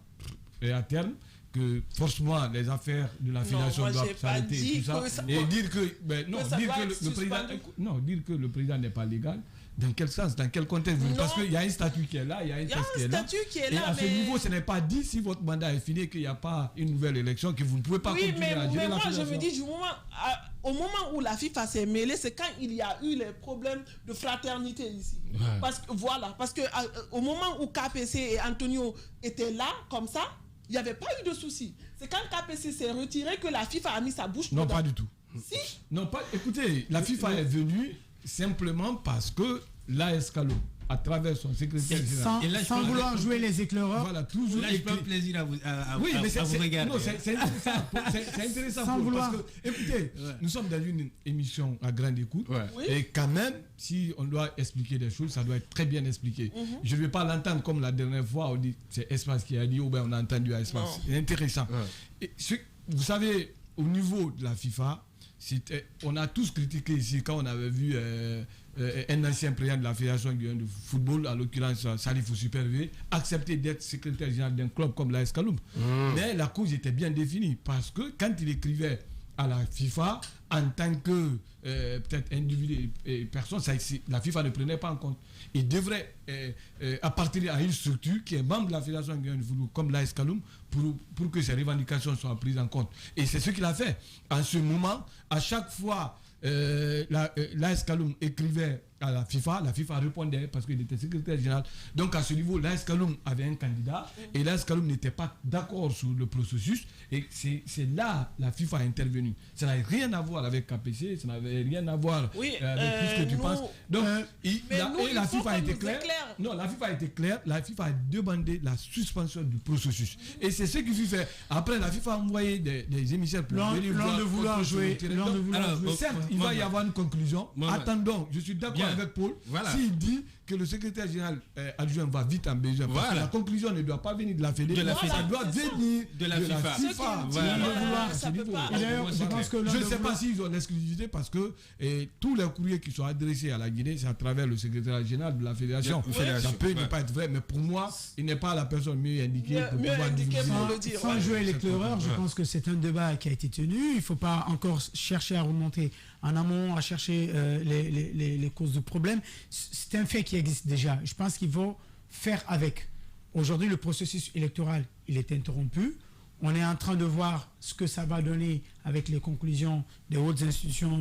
est à terme, que forcément les affaires de la fédération doivent s'arrêter et tout ça. Et dire que le président n'est pas légal. Dans quel sens, dans quel contexte? Parce qu'il y a un statut qui est là, il y a un texte qui est là. Et à ce niveau, ce n'est pas dit, si votre mandat est fini, qu'il n'y a pas une nouvelle élection, que vous ne pouvez pas continuer à gérer la fédération. Mais moi, je me dis, au moment où la FIFA s'est mêlée, c'est quand il y a eu les problèmes de fraternité ici. Parce que au moment où KPC et Antonio étaient là, comme ça, il n'y avait pas eu de souci. C'est quand KPC s'est retiré que la FIFA a mis sa bouche dedans. Non, pas du tout. Si? Non, pas. Écoutez, la FIFA est venue simplement parce que l'AS Calom, à travers son secrétaire général, sans vouloir jouer les éclaireurs, voilà, toujours. Là, je prends plaisir à vous regarder. Non, c'est intéressant. C'est intéressant sans vouloir. Parce que, écoutez, nous sommes dans une émission à grande écoute, et quand même, si on doit expliquer des choses, ça doit être très bien expliqué. Je ne vais pas l'entendre comme la dernière fois, on dit c'est Espace qui a dit, ou bien on a entendu à Espace. C'est intéressant. Et vous savez, au niveau de la FIFA, on a tous critiqué ici quand on avait vu un ancien président de la Fédération guinéenne de football, en l'occurrence Salifou Supervé, accepter d'être secrétaire général d'un club comme l'AS Calom. Mais la cause était bien définie parce que quand il écrivait à la FIFA en tant que peut-être individu et personne, la FIFA ne prenait pas en compte. Il devrait appartenir à une structure qui est membre de la Fédération guinéenne de football comme l'AS Calom pour que ses revendications soient prises en compte. Et c'est ce qu'il a fait. En ce moment, à chaque fois, l'AS Calom écrivait à la FIFA répondait parce qu'il était secrétaire général. Donc à ce niveau, l'AS Kaloum avait un candidat et l'AS Kaloum n'était pas d'accord sur le processus et c'est là la FIFA a intervenu. Ça n'avait rien à voir avec KPC, ça n'avait rien à voir avec tout ce que tu penses. Donc la FIFA a été claire. Non, la FIFA a été claire. La FIFA a demandé la suspension du processus. Et c'est ce qui fait faire. Après, la FIFA a envoyé des émissaires pour venir voir de vouloir jouer. Certes, il va y avoir une conclusion. Attendons, je suis d'accord avec Paul. S'il dit que le secrétaire général adjoint va vite en besoin, parce que la conclusion ne doit pas venir de la Fédé, ça doit venir de la FIFA. Je ne sais pas s'ils ont l'exclusivité parce que tous les courriers qui sont adressés à la Guinée, c'est à travers le secrétaire général de la Fédération. Ça peut ne pas être vrai, mais pour moi, il n'est pas la personne mieux indiquée pour pouvoir dire. Sans jouer l'éclaireur, je pense que c'est un débat qui a été tenu. Il ne faut pas encore chercher à remonter en amont, à chercher les causes du problème. C'est un fait qui existe déjà. Je pense qu'il faut faire avec. Aujourd'hui, le processus électoral, il est interrompu. On est en train de voir ce que ça va donner avec les conclusions des hautes institutions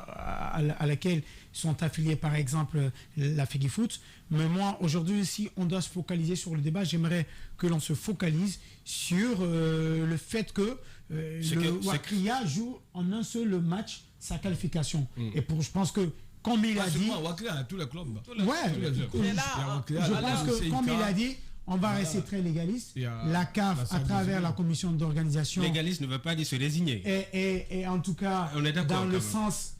à laquelle sont affiliés, par exemple, la FEGIFOOT. Mais moi, aujourd'hui, si on doit se focaliser sur le débat, j'aimerais que l'on se focalise sur le fait que le Wakria joue en un seul match sa qualification. Et je pense que, comme il a dit... Wakria, tous les clubs. Je pense que, comme il a dit, on va rester très légaliste. La CAF, à travers la commission d'organisation... Légaliste ne veut pas dire se résigner. Et en tout cas, dans le sens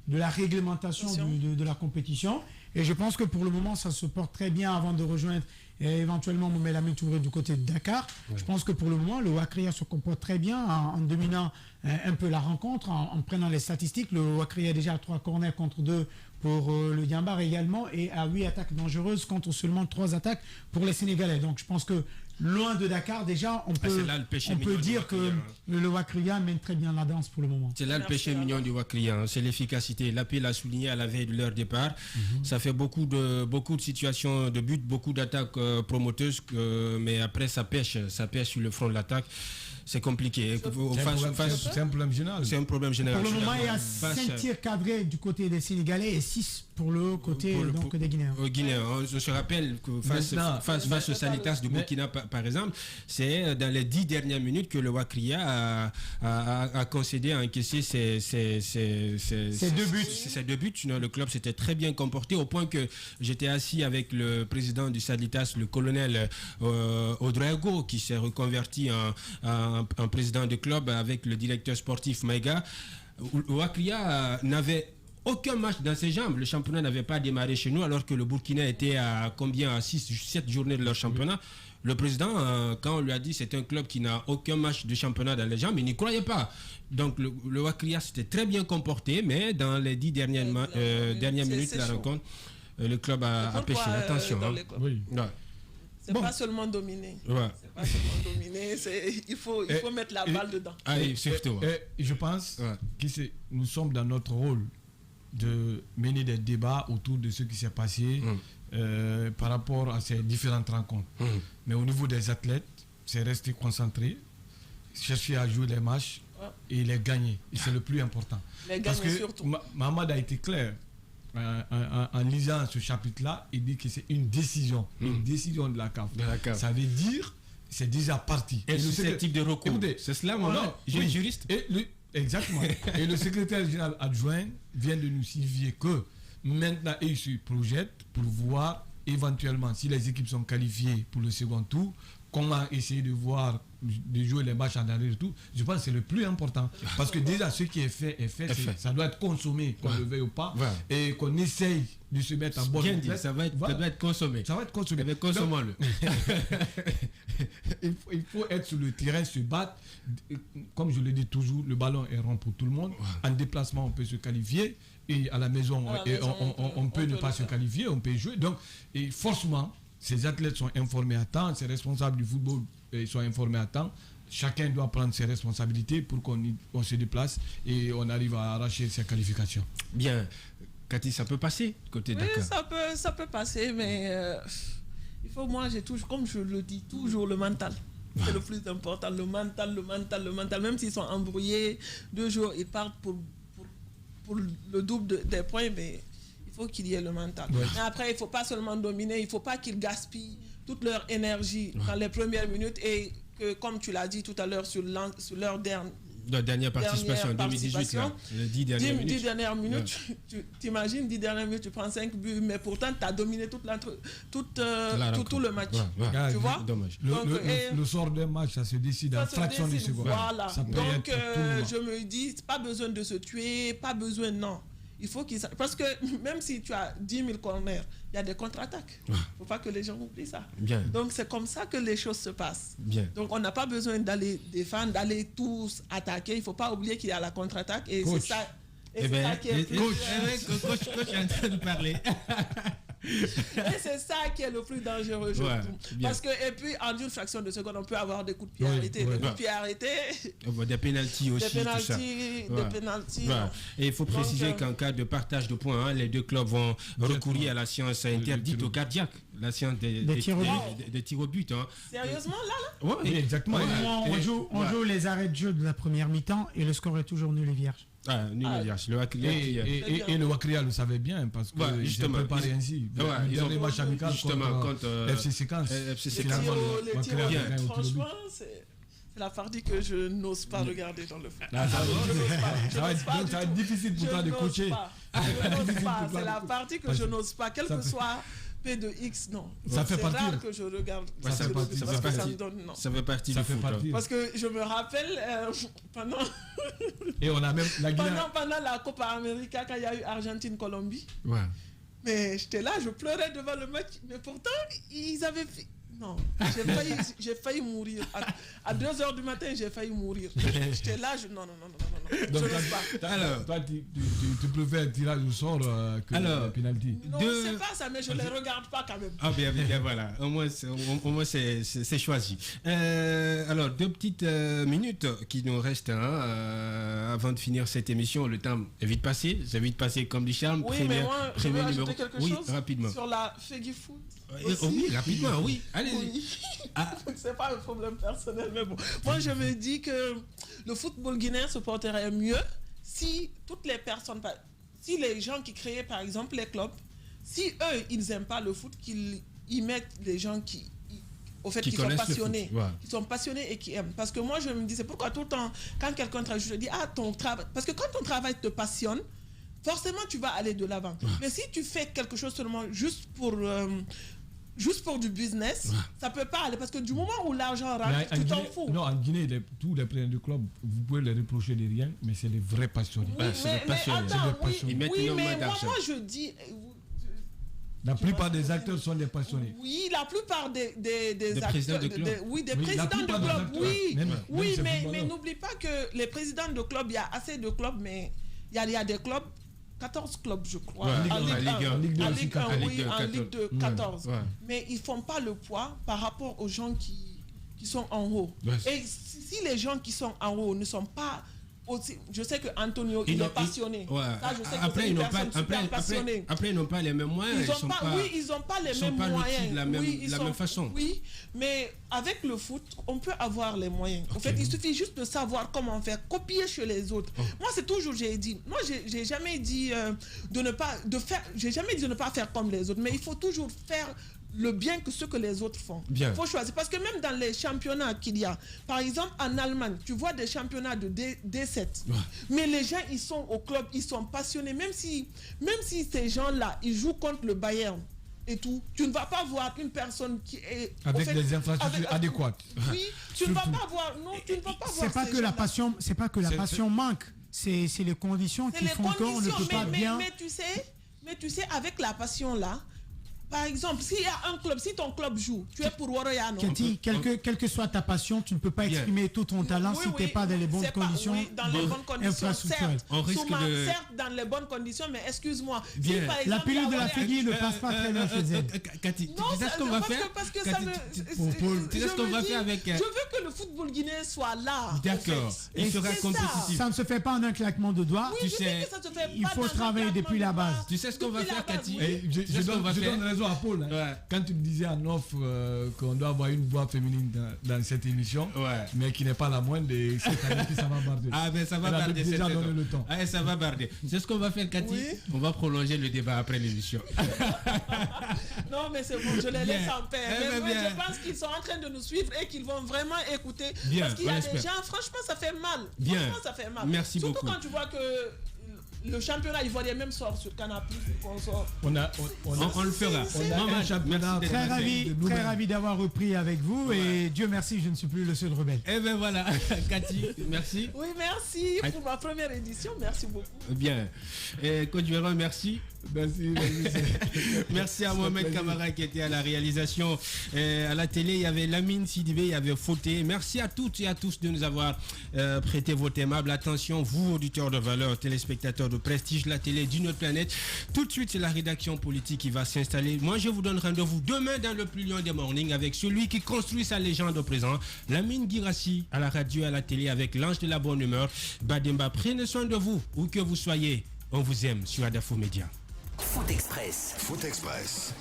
de la réglementation de la compétition. Et je pense que pour le moment, ça se porte très bien avant de rejoindre éventuellement Mohamed Lamine Touré du côté de Dakar. Je pense que pour le moment, le Wakria se comporte très bien en dominant un peu la rencontre, en prenant les statistiques. Le Wakria est déjà à 3 corners contre 2 pour le Diambar également et à 8 attaques dangereuses contre seulement 3 attaques pour les Sénégalais. Donc je pense que loin de Dakar, déjà, on peut dire que le Wakria mène très bien la danse pour le moment. C'est là le péché mignon du Wakria, c'est l'efficacité. L'AP l'a souligné à la veille de leur départ. Ça fait beaucoup de situations de but, beaucoup d'attaques promoteuses, mais après ça pêche sur le front de l'attaque. C'est compliqué. C'est un problème général. C'est un problème général. Pour le moment, il y a 5 tirs cadrés du côté des Sénégalais et 6 pour le côté des Guinéens. Aux Guinéens. Je se rappelle que face au Sanitas du Burkina, par exemple, c'est dans les 10 dernières minutes que le Wakria a concédé, a encaissé ses 2 buts. Ces 2 buts. Le club s'était très bien comporté au point que j'étais assis avec le président du Sanitas, le colonel Odrago, qui s'est reconverti en président de club avec le directeur sportif Maïga. Wakria n'avait aucun match dans ses jambes. Le championnat n'avait pas démarré chez nous alors que le Burkina était à 7 journées de leur championnat. Le président, quand on lui a dit c'est un club qui n'a aucun match de championnat dans les jambes, il n'y croyait pas. Donc le Wakria s'était très bien comporté, mais dans les 10 dernières minutes de la rencontre, le club a pêché. Attention. C'est pas seulement dominer. C'est pas seulement dominer. Il faut mettre la balle dedans. Je pense que nous sommes dans notre rôle de mener des débats autour de ce qui s'est passé par rapport à ces différentes rencontres. Mais au niveau des athlètes, c'est rester concentré, chercher à jouer les matchs et les gagner. Et c'est le plus important. Parce que surtout. Mohamed a été clair. En lisant ce chapitre-là, il dit que c'est une décision de la CAF. Ça veut dire c'est déjà parti. Et ce type de recours. C'est cela, j'ai juriste. Exactement. Et le secrétaire général adjoint vient de nous signifier que maintenant il se projette pour voir éventuellement si les équipes sont qualifiées pour le second tour, comment essayer de jouer les matchs en aller-retour. Je pense que c'est le plus important. Parce que déjà, ce qui est fait. Ça doit être consommé, qu'on le veuille ou pas. Et qu'on essaye de se mettre en bonne place. Ça doit être consommé. Ça va être consommé. Consommons-le. il faut être sur le terrain, se battre. Comme je le dis toujours, le ballon est rond pour tout le monde. En déplacement, on peut se qualifier. Et à la maison, on peut ne pas se qualifier, on peut jouer. Donc, forcément, ces athlètes sont informés à temps, ces responsables du football sont informés à temps. Chacun doit prendre ses responsabilités pour qu'on se déplace et on arrive à arracher ses qualifications. Bien. Cathy, ça peut passer côté Dakar. Ça peut passer, mais il faut, moi, j'ai toujours, comme je le dis, toujours le mental. C'est le plus important, le mental. Même s'ils sont embrouillés, 2 jours, ils partent pour pour le double des points, mais il faut qu'il y ait le mental. Ouais. Mais après, il ne faut pas seulement dominer, il ne faut pas qu'ils gaspillent toute leur énergie dans les premières minutes et que, comme tu l'as dit tout à l'heure, sur leur dernière participation en 2018, là, les 10 dernières minutes. 10 dernières minutes, tu t'imagines, 10 dernières minutes, tu prends 5 buts, mais pourtant, tu as dominé tout le match. Ouais. Tu vois? Dommage. Le sort d'un match, ça se décide en fraction de seconde. Voilà. Ça peut Donc, être je me dis, pas besoin de se tuer, pas besoin, non. Il faut qu'ils... Parce que même si tu as 10 000 corners, il y a des contre-attaques. Il ne faut pas que les gens oublient ça. Bien. Donc, c'est comme ça que les choses se passent. Bien. Donc, on n'a pas besoin d'aller défendre, d'aller tous attaquer. Il ne faut pas oublier qu'il y a la contre-attaque. Et c'est ça... Coach est en train de parler. Et c'est ça qui est le plus dangereux, je trouve. Parce que, et puis, en une fraction de seconde, on peut avoir des coups de pied arrêtés. Des coups de pied arrêtés. Des pénaltys aussi. Des pénaltys. Et il faut préciser qu'en cas de partage de points, les deux clubs vont recourir à la science interdite au cardiaque. La science des tirs au but. Sérieusement, là? Oui, exactement. On joue les arrêts de jeu de la première mi-temps et le score est toujours nul et vierge. Nul et vierge. Et le Wakria le savait bien parce qu'ils se préparaient ainsi. Ils ont des matchs amicaux contre FC Séquence. Franchement, c'est la partie que je n'ose pas regarder dans le foot. Ça va être difficile pour toi de coacher. C'est la partie que je n'ose pas, quel que soit P de X, non. Ça fait partie. C'est rare que je regarde. Ça fait partie. Parce que je me rappelle pendant... Et on a même pendant la Copa América, quand il y a eu Argentine-Colombie. Ouais. Mais j'étais là, je pleurais devant le match. Mais pourtant, ils avaient fait... Non, j'ai failli mourir. À 2h du matin, j'ai failli mourir. J'étais là, non. Donc, je n'ose pas. Alors, toi, tu préfères un tirage au sort que le penalty? Non, c'est pas ça, mais je ne les regarde pas quand même. Ah bien, voilà. Au moins c'est choisi. Alors, 2 petites minutes qui nous restent avant de finir cette émission. Le temps est vite passé. C'est vite passé comme du charme. Oui, mais moi, je veux ajouter quelque chose rapidement. Sur la Feggy Foot. Oui, rapidement, oui. Allez-y. Oui. C'est pas un problème personnel, mais bon. Moi, je me dis que le football guinéen se porterait mieux si toutes les personnes, si les gens qui créaient, par exemple, les clubs, si eux, ils n'aiment pas le foot, qu'ils y mettent les gens qui sont passionnés. Qui sont passionnés et qui aiment. Parce que moi, je me dis, c'est pourquoi tout le temps, quand quelqu'un travaille, je dis, ton travail. Parce que quand ton travail te passionne, forcément, tu vas aller de l'avant. Mais si tu fais quelque chose seulement juste pour du business, ça peut pas aller parce que du moment où l'argent rentre, tu t'en fous. Non, en Guinée, tous les présidents de club, vous pouvez les reprocher de rien, mais c'est les vrais passionnés. Oui, mais moi je dis... La plupart des acteurs sont des passionnés. Oui, la plupart des présidents de club. Des présidents de club, oui. Mais n'oublie pas que les présidents de club, il y a assez de clubs, mais il y a des clubs, 14 clubs, je crois. En Ligue 1, en Ligue 2, 14. Mais ils ne font pas le poids par rapport aux gens qui sont en haut. Et si les gens qui sont en haut ne sont pas aussi... Je sais que Antonio, il est passionné. Ça, je sais que c'est une personne super passionnée. Après, ils n'ont pas les mêmes moyens. Ils n'ont pas les mêmes moyens. De la même façon. Oui, mais avec le foot, on peut avoir les moyens. En fait, il suffit juste de savoir comment faire, copier chez les autres. Moi, c'est toujours, j'ai dit, moi, j'ai jamais dit de ne pas faire comme les autres, mais il faut toujours faire le bien que ce que les autres font. Il faut choisir. Parce que même dans les championnats qu'il y a, par exemple en Allemagne, tu vois des championnats de D7. Mais les gens, ils sont au club, ils sont passionnés. Même si ces gens-là, ils jouent contre le Bayern et tout, tu ne vas pas voir une personne qui est... Avec des infrastructures adéquates. Oui, tu ne vas pas voir... Non, tu ne vas pas voir... C'est pas que la passion manque. C'est les conditions qui font qu'on ne peut pas bien... Mais tu sais, avec la passion là, par exemple, s'il y a un club, si ton club joue, tu es pour Warrior. Kati, quelle que soit ta passion, tu ne peux pas exprimer tout ton talent si tu n'es pas dans les bonnes conditions. Dans les bonnes conditions, certes. On risque de... Certes, dans les bonnes conditions, mais excuse-moi. Si, la pilule de la Feggy ne passe pas très bien chez elle. Cathy, tu sais ce qu'on va faire? Parce que ça me... Tu sais ce qu'on va faire avec... Je veux que le football guinéen soit là. D'accord. Il sera compétitif. Ça ne se fait pas en un claquement de doigts. Oui, je sais que ça se fait pas. Il faut travailler depuis la base. Tu sais ce qu'on va faire, Cathy? Je donne raison Attention à Paul, quand tu me disais en offre qu'on doit avoir une voix féminine dans cette émission, mais qui n'est pas la moindre, cette année ça va barder. Ah ben ça va barder. Déjà donné le temps. Ah, ça va barder. C'est ce qu'on va faire, Cathy. Oui. On va prolonger le débat après l'émission. Non mais c'est bon, je les laisse en paix. Mais moi, je pense qu'ils sont en train de nous suivre et qu'ils vont vraiment écouter. Parce qu'il y a des gens, franchement ça fait mal. Franchement ça fait mal. Merci beaucoup. Surtout quand tu vois que le championnat ivoirien même sort sur Canal+. On le fera. On a un championnat. Très ravi d'avoir repris avec vous et Dieu merci, je ne suis plus le seul rebelle. Et ben voilà, Cathy, merci. Oui, merci pour ma première édition, merci beaucoup. Bien. Et Côte d'Ivoire, merci. Merci. Merci à Mohamed Kamara qui était à la réalisation. À la télé, il y avait Lamine Sidibé, il y avait Fauté. Merci à toutes et à tous de nous avoir prêté votre aimable attention, vous, auditeurs de valeur, téléspectateurs de Prestige, la télé d'une autre planète. Tout de suite, c'est la rédaction politique qui va s'installer. Moi, je vous donne rendez-vous demain dans le plus lion des mornings avec celui qui construit sa légende au présent, Lamine Girassi, à la radio et à la télé avec l'ange de la bonne humeur. Bademba, prenez soin de vous, où que vous soyez. On vous aime sur Adafo Média. Foot Express.